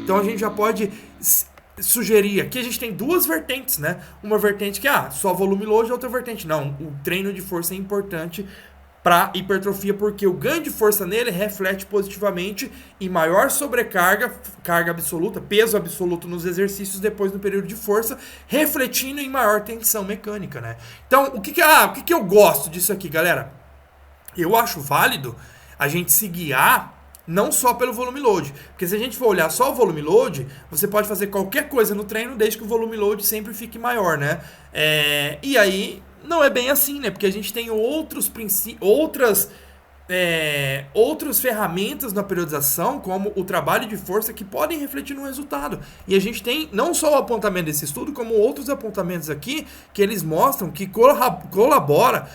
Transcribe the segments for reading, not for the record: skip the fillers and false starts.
Então a gente já pode sugerir, aqui a gente tem duas vertentes, né? Uma vertente que só volume load, outra vertente não, o treino de força é importante para hipertrofia, porque o ganho de força nele reflete positivamente em maior sobrecarga, carga absoluta, peso absoluto nos exercícios depois do período de força, refletindo em maior tensão mecânica, né? Então, o que eu gosto disso aqui, galera? Eu acho válido a gente se guiar não só pelo volume load, porque se a gente for olhar só o volume load, você pode fazer qualquer coisa no treino desde que o volume load sempre fique maior, né? E aí não é bem assim, né? Porque a gente tem outras ferramentas na periodização, como o trabalho de força, que podem refletir no resultado. E a gente tem não só o apontamento desse estudo, como outros apontamentos aqui que eles mostram que corrobora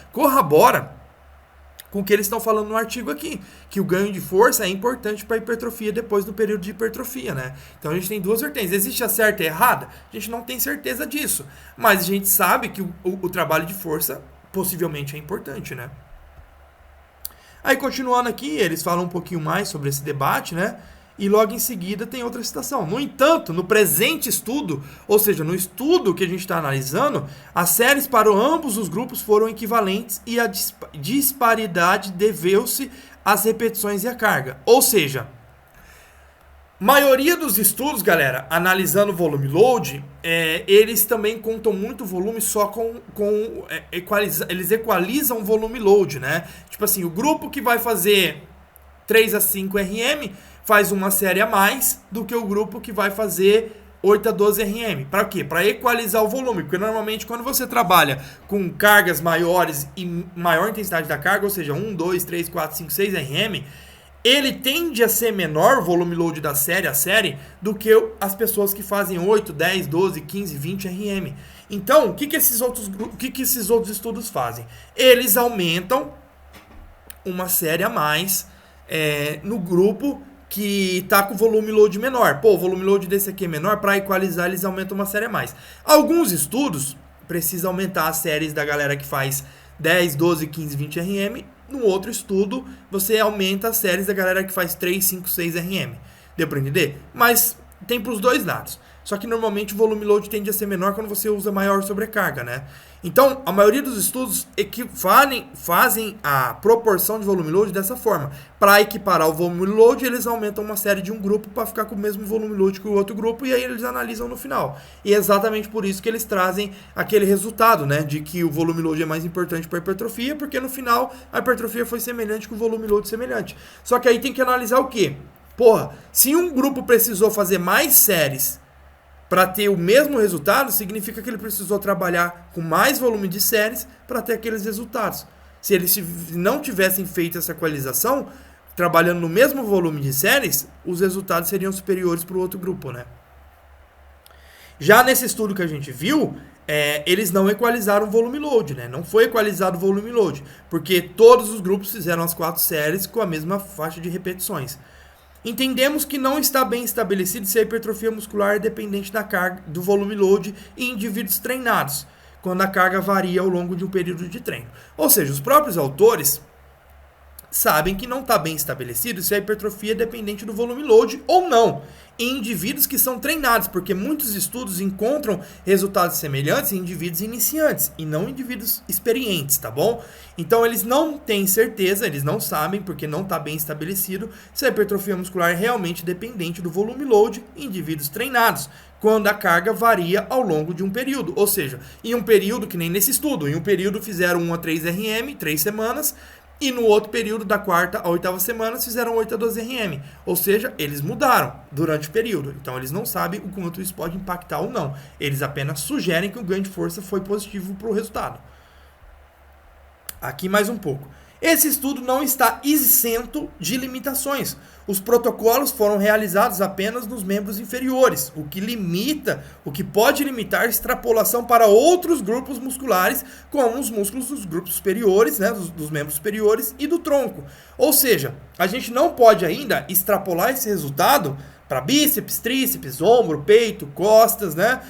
com o que eles estão falando no artigo aqui, que o ganho de força é importante para a hipertrofia depois do período de hipertrofia, né? Então a gente tem duas vertentes. Existe a certa e a errada? A gente não tem certeza disso, mas a gente sabe que o trabalho de força possivelmente é importante, né? Aí continuando aqui, eles falam um pouquinho mais sobre esse debate, né? E logo em seguida tem outra citação. No entanto, no presente estudo, ou seja, no estudo que a gente está analisando, as séries para ambos os grupos foram equivalentes e a disparidade deveu-se às repetições e à carga. Ou seja, maioria dos estudos, galera, analisando o volume load, eles também contam muito volume só eles equalizam o volume load, né? Tipo assim, o grupo que vai fazer 3 a 5 RM faz uma série a mais do que o grupo que vai fazer 8 a 12 RM. Para quê? Para equalizar o volume, porque normalmente quando você trabalha com cargas maiores e maior intensidade da carga, ou seja, 1, 2, 3, 4, 5, 6 RM, ele tende a ser menor, o volume load da série a série, do que as pessoas que fazem 8, 10, 12, 15, 20 RM. Então, o que esses outros estudos fazem? Eles aumentam uma série a mais no grupo que está com volume load menor. Pô, o volume load desse aqui é menor, para equalizar eles aumentam uma série a mais. Alguns estudos precisam aumentar as séries da galera que faz 10, 12, 15, 20 RM. No outro estudo, você aumenta as séries da galera que faz 3, 5, 6 RM. Deu para entender? Mas tem para os dois lados. Só que normalmente o volume load tende a ser menor quando você usa maior sobrecarga, né? Então, a maioria dos estudos fazem a proporção de volume load dessa forma. Para equiparar o volume load, eles aumentam uma série de um grupo para ficar com o mesmo volume load que o outro grupo, e aí eles analisam no final. E é exatamente por isso que eles trazem aquele resultado, né? De que o volume load é mais importante para a hipertrofia, porque no final a hipertrofia foi semelhante com o volume load semelhante. Só que aí tem que analisar o quê? Porra, se um grupo precisou fazer mais séries para ter o mesmo resultado, significa que ele precisou trabalhar com mais volume de séries para ter aqueles resultados. Se eles não tivessem feito essa equalização, trabalhando no mesmo volume de séries, os resultados seriam superiores para o outro grupo, né? Já nesse estudo que a gente viu, eles não equalizaram o volume load, né? Não foi equalizado o volume load, porque todos os grupos fizeram as 4 séries com a mesma faixa de repetições. Entendemos que não está bem estabelecido se a hipertrofia muscular é dependente da carga, do volume load em indivíduos treinados, quando a carga varia ao longo de um período de treino. Ou seja, os próprios autores sabem que não está bem estabelecido se a hipertrofia é dependente do volume load ou não, em indivíduos que são treinados, porque muitos estudos encontram resultados semelhantes em indivíduos iniciantes e não em indivíduos experientes, tá bom? Então eles não têm certeza, eles não sabem, porque não está bem estabelecido, se a hipertrofia muscular é realmente dependente do volume load em indivíduos treinados, quando a carga varia ao longo de um período. Ou seja, em um período, que nem nesse estudo, em um período fizeram 1 a 3 RM, 3 semanas, e no outro período, da 4ª à 8ª semana, fizeram 8 a 12 RM. Ou seja, eles mudaram durante o período. Então, eles não sabem o quanto isso pode impactar ou não. Eles apenas sugerem que o ganho de força foi positivo para o resultado. Aqui mais um pouco. Esse estudo não está isento de limitações. Os protocolos foram realizados apenas nos membros inferiores, o que pode limitar a extrapolação para outros grupos musculares, como os músculos dos grupos superiores, né, dos membros superiores e do tronco. Ou seja, a gente não pode ainda extrapolar esse resultado para bíceps, tríceps, ombro, peito, costas, né?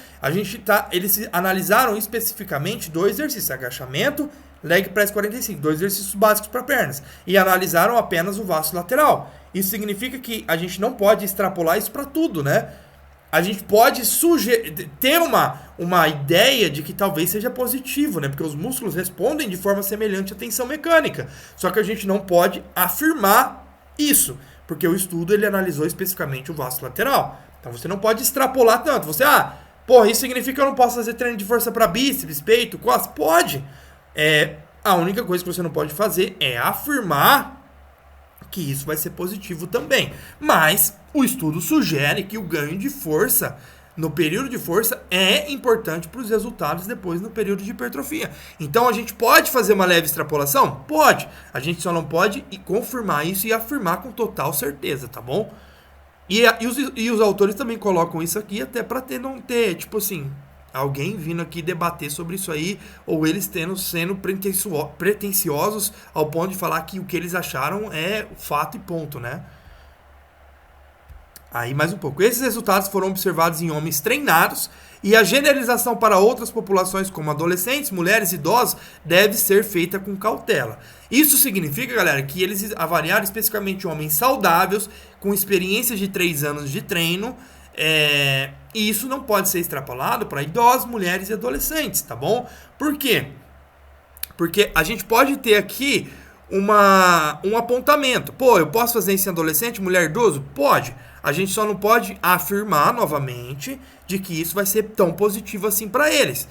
Eles analisaram especificamente 2 exercícios, agachamento, leg press 45, 2 exercícios básicos para pernas, e analisaram apenas o vasto lateral. Isso significa que a gente não pode extrapolar isso para tudo, né? A gente pode ter uma ideia de que talvez seja positivo, né? Porque os músculos respondem de forma semelhante à tensão mecânica. Só que a gente não pode afirmar isso, porque o estudo ele analisou especificamente o vasto lateral. Então você não pode extrapolar tanto. Você, porra, isso significa que eu não posso fazer treino de força para bíceps, peito, costas? Pode. A única coisa que você não pode fazer é afirmar que isso vai ser positivo também. Mas o estudo sugere que o ganho de força no período de força é importante para os resultados depois no período de hipertrofia. Então a gente pode fazer uma leve extrapolação? Pode. A gente só não pode confirmar isso e afirmar com total certeza, tá bom? E os autores também colocam isso aqui até para não ter, tipo assim, alguém vindo aqui debater sobre isso aí, ou eles sendo pretensiosos ao ponto de falar que o que eles acharam é fato e ponto, né? Aí mais um pouco. Esses resultados foram observados em homens treinados e a generalização para outras populações como adolescentes, mulheres e idosos deve ser feita com cautela. Isso significa, galera, que eles avaliaram especificamente homens saudáveis com experiência de 3 anos de treino. E isso não pode ser extrapolado para idosos, mulheres e adolescentes, tá bom? Por quê? Porque a gente pode ter aqui um apontamento. Pô, eu posso fazer isso em adolescente, mulher, idoso? Pode. A gente só não pode afirmar novamente de que isso vai ser tão positivo assim para eles.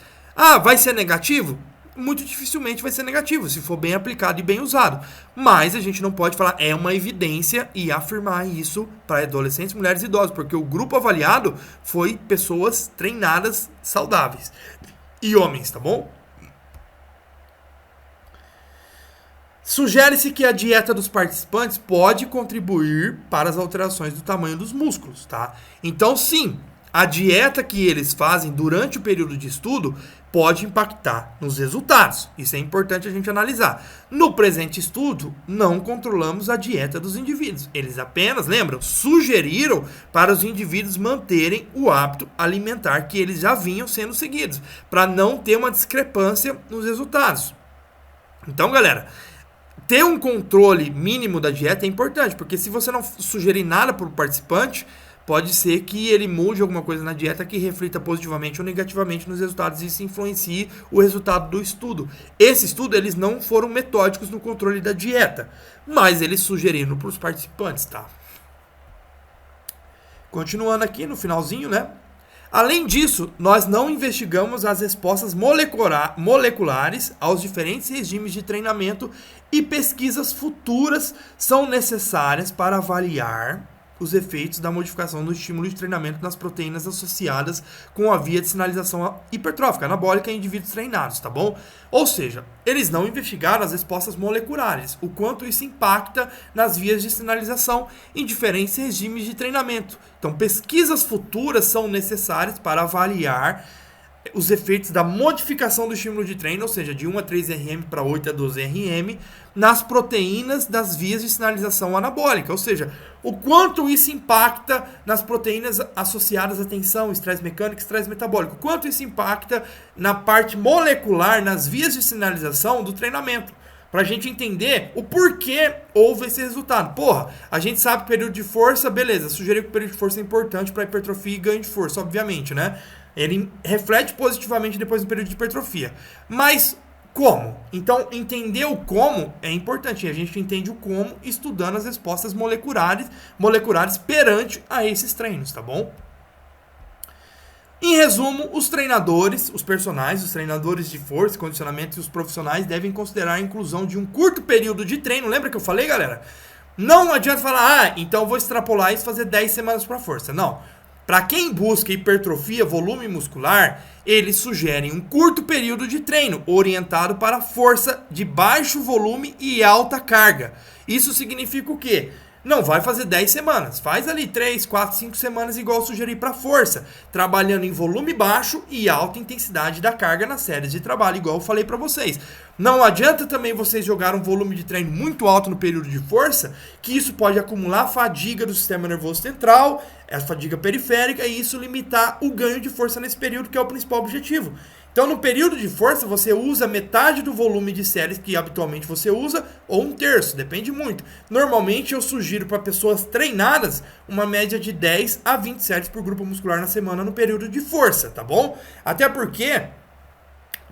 Vai ser negativo? Muito dificilmente vai ser negativo, se for bem aplicado e bem usado. Mas a gente não pode falar, é uma evidência, e afirmar isso para adolescentes, mulheres e idosos, porque o grupo avaliado foi pessoas treinadas saudáveis. E homens, tá bom? Sugere-se que a dieta dos participantes pode contribuir para as alterações do tamanho dos músculos, tá? Então, sim, a dieta que eles fazem durante o período de estudo pode impactar nos resultados. Isso é importante a gente analisar. No presente estudo, não controlamos a dieta dos indivíduos. Eles apenas, lembram, sugeriram para os indivíduos manterem o hábito alimentar que eles já vinham sendo seguidos, para não ter uma discrepância nos resultados. Então, galera, ter um controle mínimo da dieta é importante, porque se você não sugerir nada para o participante, pode ser que ele mude alguma coisa na dieta que reflita positivamente ou negativamente nos resultados e isso influencie o resultado do estudo. Esse estudo, eles não foram metódicos no controle da dieta, mas eles sugeriram para os participantes, tá? Continuando aqui no finalzinho, né? Além disso, nós não investigamos as respostas moleculares aos diferentes regimes de treinamento e pesquisas futuras são necessárias para avaliar os efeitos da modificação do estímulo de treinamento nas proteínas associadas com a via de sinalização hipertrófica anabólica em indivíduos treinados, tá bom? Ou seja, eles não investigaram as respostas moleculares, o quanto isso impacta nas vias de sinalização em diferentes regimes de treinamento. Então, pesquisas futuras são necessárias para avaliar os efeitos da modificação do estímulo de treino, ou seja, de 1 a 3 RM para 8 a 12 RM, nas proteínas das vias de sinalização anabólica, ou seja, o quanto isso impacta nas proteínas associadas à tensão, estresse mecânico, estresse metabólico, o quanto isso impacta na parte molecular, nas vias de sinalização do treinamento, para a gente entender o porquê houve esse resultado. Porra, a gente sabe que o período de força, beleza, sugeriu que o período de força é importante para hipertrofia e ganho de força, obviamente, né? Ele reflete positivamente depois do período de hipertrofia. Mas como? Então, entender o como é importante. E a gente entende o como estudando as respostas moleculares perante a esses treinos, tá bom? Em resumo, os treinadores, os personagens, os treinadores de força, condicionamento e os profissionais devem considerar a inclusão de um curto período de treino. Lembra que eu falei, galera? Não adianta falar, então eu vou extrapolar isso e fazer 10 semanas para força. Não. Para quem busca hipertrofia, volume muscular, eles sugerem um curto período de treino orientado para força de baixo volume e alta carga. Isso significa o quê? Não vai fazer 10 semanas, faz ali 3, 4, 5 semanas igual eu sugeri para força, trabalhando em volume baixo e alta intensidade da carga nas séries de trabalho, igual eu falei para vocês. Não adianta também vocês jogar um volume de treino muito alto no período de força, que isso pode acumular fadiga do sistema nervoso central, a fadiga periférica, e isso limitar o ganho de força nesse período, que é o principal objetivo. Então, no período de força, você usa metade do volume de séries que habitualmente você usa, ou um terço, depende muito. Normalmente, eu sugiro para pessoas treinadas uma média de 10 a 20 séries por grupo muscular na semana no período de força, tá bom? Até porque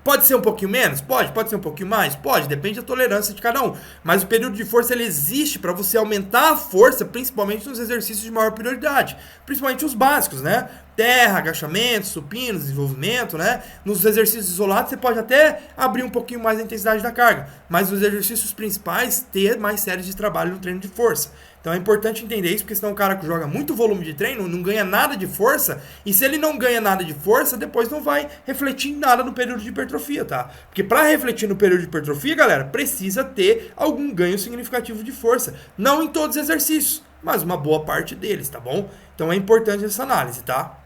pode ser um pouquinho menos? Pode ser um pouquinho mais? Pode, depende da tolerância de cada um. Mas o período de força ele existe para você aumentar a força, principalmente nos exercícios de maior prioridade. Principalmente os básicos, né? Terra, agachamento, supino, desenvolvimento, né? Nos exercícios isolados você pode até abrir um pouquinho mais a intensidade da carga. Mas nos exercícios principais, ter mais séries de trabalho no treino de força. Então é importante entender isso, porque senão o cara que joga muito volume de treino não ganha nada de força, e se ele não ganha nada de força, depois não vai refletir em nada no período de hipertrofia, tá? Porque para refletir no período de hipertrofia, galera, precisa ter algum ganho significativo de força. Não em todos os exercícios, mas uma boa parte deles, tá bom? Então é importante essa análise, tá?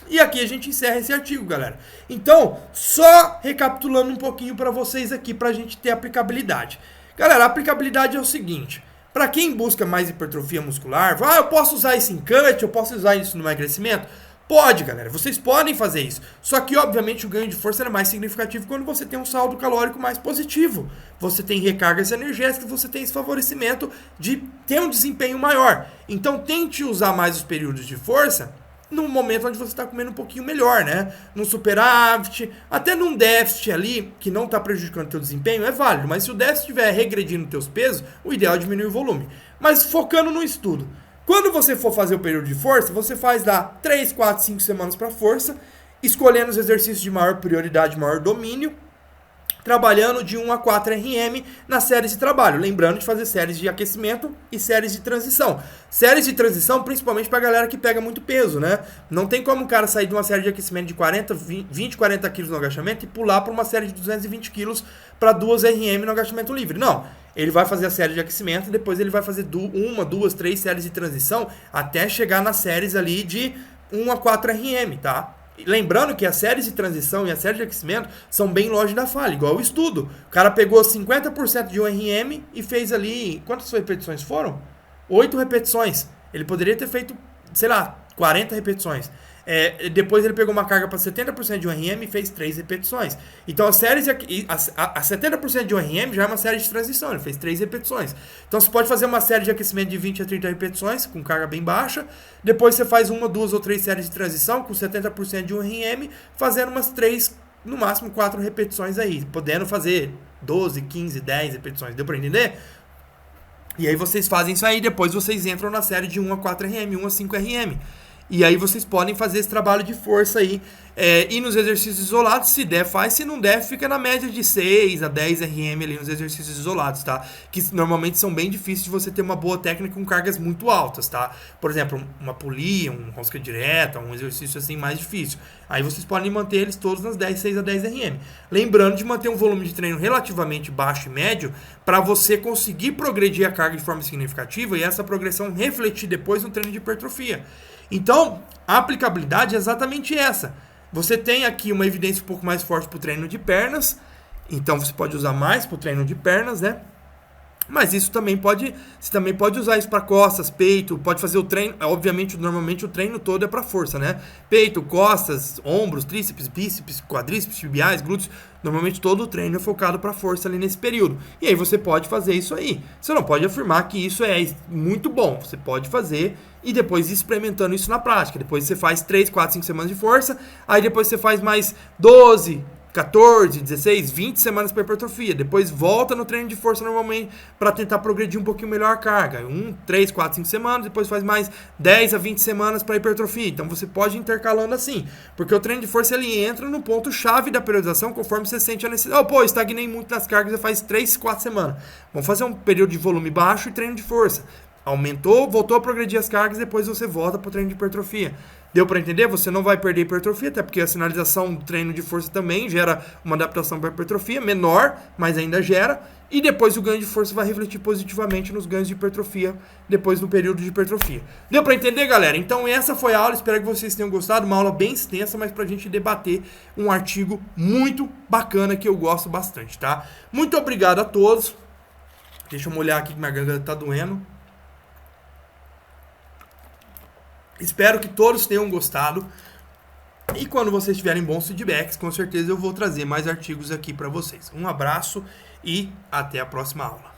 E aqui a gente encerra esse artigo, galera. Então, só recapitulando um pouquinho para vocês aqui, pra gente ter aplicabilidade. Galera, a aplicabilidade é o seguinte... Para quem busca mais hipertrofia muscular, eu posso usar isso em cut, eu posso usar isso no emagrecimento? Pode, galera, vocês podem fazer isso. Só que, obviamente, o ganho de força é mais significativo quando você tem um saldo calórico mais positivo. Você tem recargas energéticas, você tem esse favorecimento de ter um desempenho maior. Então, tente usar mais os períodos de força no momento onde você está comendo um pouquinho melhor, né? Num superávit, até num déficit ali, que não está prejudicando o teu desempenho, é válido. Mas se o déficit estiver regredindo os teus pesos, o ideal é diminuir o volume. Mas focando no estudo. Quando você for fazer o período de força, você faz lá 3, 4, 5 semanas para força, escolhendo os exercícios de maior prioridade, maior domínio, trabalhando de 1 a 4 RM nas séries de trabalho. Lembrando de fazer séries de aquecimento e séries de transição. Séries de transição, principalmente pra galera que pega muito peso, né? Não tem como um cara sair de uma série de aquecimento de 20, 40 quilos no agachamento e pular para uma série de 220 quilos para 2 RM no agachamento livre. Não. Ele vai fazer a série de aquecimento e depois ele vai fazer 1, 2, 3 séries de transição até chegar nas séries ali de 1 a 4 RM, tá? Lembrando que as séries de transição e as séries de aquecimento são bem longe da falha, igual o estudo. O cara pegou 50% de 1 RM e fez ali... Quantas repetições foram? 8 repetições. Ele poderia ter feito, sei lá, 40 repetições. Depois ele pegou uma carga para 70% de 1 RM e fez 3 repetições. Então a 70% de 1 RM já é uma série de transição, ele fez 3 repetições. Então você pode fazer uma série de aquecimento de 20 a 30 repetições, com carga bem baixa. Depois você faz 1, 2 ou 3 séries de transição, com 70% de 1 RM, fazendo umas 3, no máximo 4 repetições aí. Podendo fazer 12, 15, 10 repetições. Deu para entender? E aí vocês fazem isso aí, depois vocês entram na série de 1 a 4 RM, 1 a 5 RM. E aí vocês podem fazer esse trabalho de força aí. E nos exercícios isolados, se der, faz. Se não der, fica na média de 6 a 10 RM ali nos exercícios isolados, tá? Que normalmente são bem difíceis de você ter uma boa técnica com cargas muito altas, tá? Por exemplo, uma polia, um rosca direta, um exercício assim mais difícil. Aí vocês podem manter eles todos nas 6 a 10 RM. Lembrando de manter um volume de treino relativamente baixo e médio para você conseguir progredir a carga de forma significativa e essa progressão refletir depois no treino de hipertrofia. Então, a aplicabilidade é exatamente essa. Você tem aqui uma evidência um pouco mais forte para o treino de pernas, então você pode usar mais para o treino de pernas, né? Mas isso também você também pode usar isso para costas, peito, pode fazer o treino, obviamente, normalmente o treino todo é para força, né? Peito, costas, ombros, tríceps, bíceps, quadríceps, tibiais, glúteos, normalmente todo o treino é focado para força ali nesse período. E aí você pode fazer isso aí. Você não pode afirmar que isso é muito bom, você pode fazer e depois ir experimentando isso na prática. Depois você faz 3, 4, 5 semanas de força, aí depois você faz mais 12, 14, 16, 20 semanas para hipertrofia. Depois volta no treino de força normalmente para tentar progredir um pouquinho melhor a carga. 3, 4, 5 semanas, depois faz mais 10 a 20 semanas para hipertrofia. Então você pode ir intercalando assim, porque o treino de força ele entra no ponto chave da periodização conforme você sente a necessidade. Estagnei muito nas cargas, você faz 3, 4 semanas. Vamos fazer um período de volume baixo e treino de força. Aumentou, voltou a progredir as cargas, depois você volta para o treino de hipertrofia. Deu para entender? Você não vai perder hipertrofia, até porque a sinalização do treino de força também gera uma adaptação para hipertrofia, menor, mas ainda gera. E depois o ganho de força vai refletir positivamente nos ganhos de hipertrofia, depois no período de hipertrofia. Deu para entender, galera? Então essa foi a aula, espero que vocês tenham gostado. Uma aula bem extensa, mas para a gente debater um artigo muito bacana que eu gosto bastante, tá? Muito obrigado a todos. Deixa eu molhar aqui que minha garganta tá doendo. Espero que todos tenham gostado. E quando vocês tiverem bons feedbacks, com certeza eu vou trazer mais artigos aqui para vocês. Um abraço e até a próxima aula.